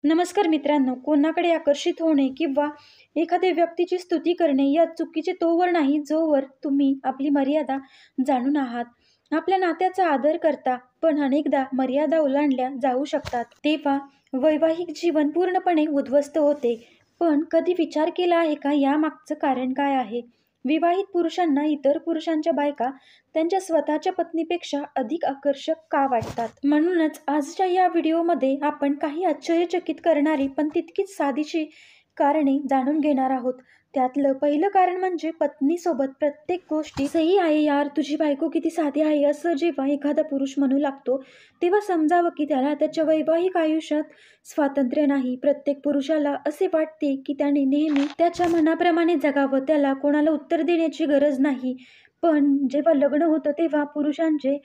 नमस्कार मित्रांनो, कोणाकडे आकर्षित होणे किंवा एखाद्या व्यक्तीची स्तुती करणे या चुकीचे तोवर नाही जोवर तुम्ही आपली मर्यादा जाणून आहात. आपल्या नात्याचा आदर करता, पण अनेकदा मर्यादा ओलांडल्या जाऊ शकतात. तेव्हा वैवाहिक जीवन पूर्णपणे उद्ध्वस्त होते. पण कधी विचार केला आहे का यामागचं कारण काय आहे? विवाहित पुरुषांना इतर पुरुषांच्या बायका त्यांच्या स्वतःच्या पत्नीपेक्षा अधिक आकर्षक का वाटतात? म्हणूनच आजच्या या व्हिडिओमध्ये आपण काही आश्चर्यचकित करणारी पण तितकीच साधीशी कारणे जाणून घेणार आहोत. त्यातलं पहिलं कारण म्हणजे पत्नीसोबत प्रत्येक गोष्टी सही आहे यार, तुझी बायको किती साधी आहे, असं जेव्हा एखादा पुरुष म्हणू लागतो तेव्हा समजावं की त्याला त्याच्या वैवाहिक आयुष्यात स्वातंत्र्य नाही. प्रत्येक पुरुषाला असे वाटते की त्याने नेहमी त्याच्या मनाप्रमाणे जगावं, त्याला कोणाला उत्तर देण्याची गरज नाही. पण जेव्हा लग्न होतं तेव्हा पुरुषांचे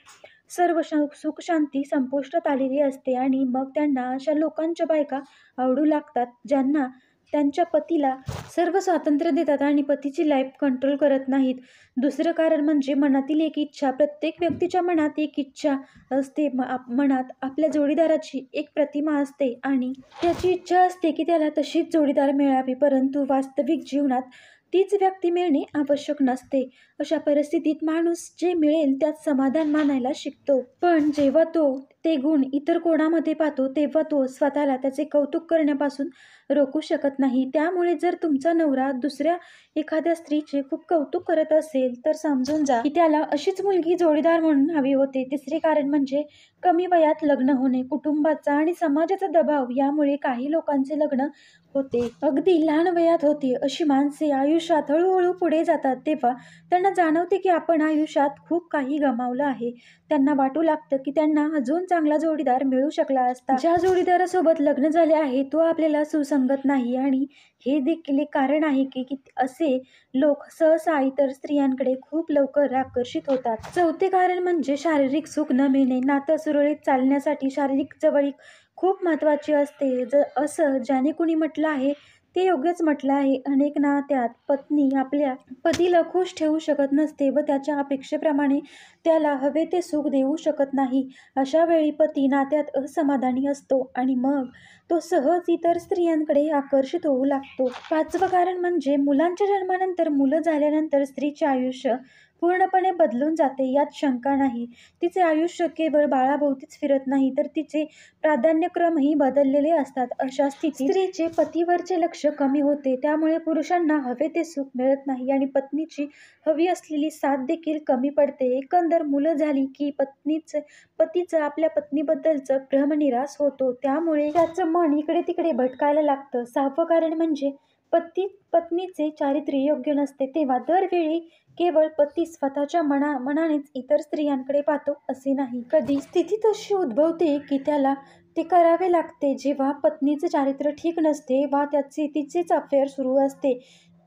सर्व सुख शांती संपुष्टात आलेली असते आणि मग त्यांना अशा लोकांच्या बायका आवडू लागतात ज्यांना त्यांच्या पतीला सर्व स्वातंत्र्य देतात आणि पतीची लाईफ कंट्रोल करत नाहीत. दुसरं कारण म्हणजे मनातील एक इच्छा. प्रत्येक व्यक्तीच्या मनात एक इच्छा असते. मनात आपल्या जोडीदाराची एक प्रतिमा असते आणि त्याची इच्छा असते की त्याला तशीच जोडीदार मिळावी. परंतु वास्तविक जीवनात तीच व्यक्ती मिळणे आवश्यक नसते. अशा परिस्थितीत माणूस जे मिळेल त्यात समाधान मानायला शिकतो. पण जेव्हा तो ते गुण इतर कोणामध्ये पाहतो तेव्हा तो स्वतःला त्याचे कौतुक करण्यापासून रोखू शकत नाही. त्यामुळे जर तुमचा नवरा दुसऱ्या एखाद्या स्त्रीचे खूप कौतुक करत असेल तर समजून जा की त्याला अशीच मुलगी जोडीदार म्हणून हवी होते. तिसरे कारण म्हणजे कमी वयात लग्न होणे. कुटुंबाचा आणि समाजाचा दबाव यामुळे काही लोकांचे लग्न होते अगदी लहान वयात होते. अशी माणसे आयुष्यात हळूहळू पुढे जातात तेव्हा त्यांना जाणवते की आपण आयुष्यात खूप काही गमावलं आहे. त्यांना वाटू लागतं की त्यांना अजून चांगला जोडीदार मिळू शकला असता. ज्या जोडीदारासोबत लग्न झाले आहे तो आपल्याला सुसंगत नाही आणि हे देखील एक कारण आहे की असे लोक सहसा इतर स्त्रियांकडे खूप लवकर आकर्षित होतात. चौथे कारण म्हणजे शारीरिक सुख न मिळणे. नातं सुरळीत चालण्यासाठी शारीरिक जवळीक खूप महत्त्वाची असते. असं ज्याने कुणी म्हटलं आहे ते योग्यच म्हटलं आहे. अनेक नात्यात पत्नी आपल्या पतीला खुश ठेवू शकत नसते व त्याच्या अपेक्षेप्रमाणे त्याला हवे ते सुख देऊ शकत नाही. अशा वेळी पती नात्यात असमाधानी असतो आणि मग तो सहज इतर स्त्रियांकडे आकर्षित होऊ लागतो. पाचवं कारण म्हणजे मुलांच्या जन्मानंतर मुलं झाल्यानंतर स्त्रीचे आयुष्य पूर्णपणे बदलून जाते यात शंका नाही. तिचे आयुष्य केवळ बाळाभोवतीच फिरत नाही तर तिचे प्राधान्यक्रमही बदललेले असतात. अशा स्थितीत स्त्रीचे पतीवरचे लक्ष कमी होते. त्यामुळे पुरुषांना हवे ते सुख मिळत नाही आणि पत्नीची हवी असलेली साथ देखील कमी पडते. एकंदर मुलं झाली की पतीचं आपल्या पत्नीबद्दलचं भ्रमनिरास होतो. त्यामुळे त्याचं मन इकडे तिकडे भटकायला लागतं. सहावं कारण म्हणजे पत्नीचे चारित्र्य योग्य नसते. तेव्हा दरवेळी केवळ पती स्वतःच्या मनानेच इतर स्त्रियांकडे पाहतो असे नाही. कधी स्थिती तशी उद्भवते की त्याला ते करावे लागते जेव्हा पत्नीचे चारित्र्य ठीक नसते वा तिचेच अफेअर सुरू असते.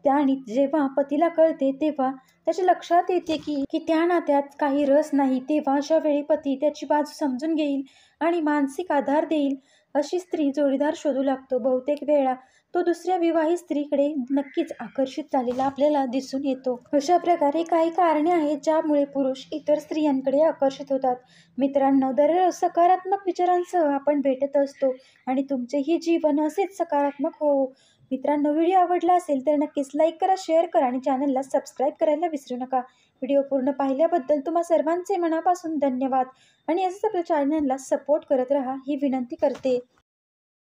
आणि जेव्हा पतीला कळते तेव्हा त्याच्या लक्षात येते की त्या नात्यात काही रस नाही. तेव्हा अशा वेळी पती त्याची बाजू समजून घेईल आणि मानसिक आधार देईल अशी स्त्री जोडीदार शोधू लागतो. बहुतेक वेळा तो दुसऱ्या विवाहित स्त्रीकडे नक्कीच आकर्षित झालेला आपल्याला दिसून येतो. अशा प्रकारे काही कारणे आहेत ज्यामुळे पुरुष इतर स्त्रियांकडे आकर्षित होतात. मित्रांनो, दररोज सकारात्मक विचारांसह आपण भेटत असतो आणि तुमचेही जीवन असेच सकारात्मक हो. मित्रांनो, व्हिडिओ आवडला असेल तर नक्कीच लाईक करा, शेअर करा आणि चॅनलला सबस्क्राईब करायला विसरू नका. व्हिडिओ पूर्ण पाहिल्याबद्दल तुम्हा सर्वांचे मनापासून धन्यवाद आणि असंच आपल्या चॅनलला सपोर्ट करत राहा ही विनंती करते.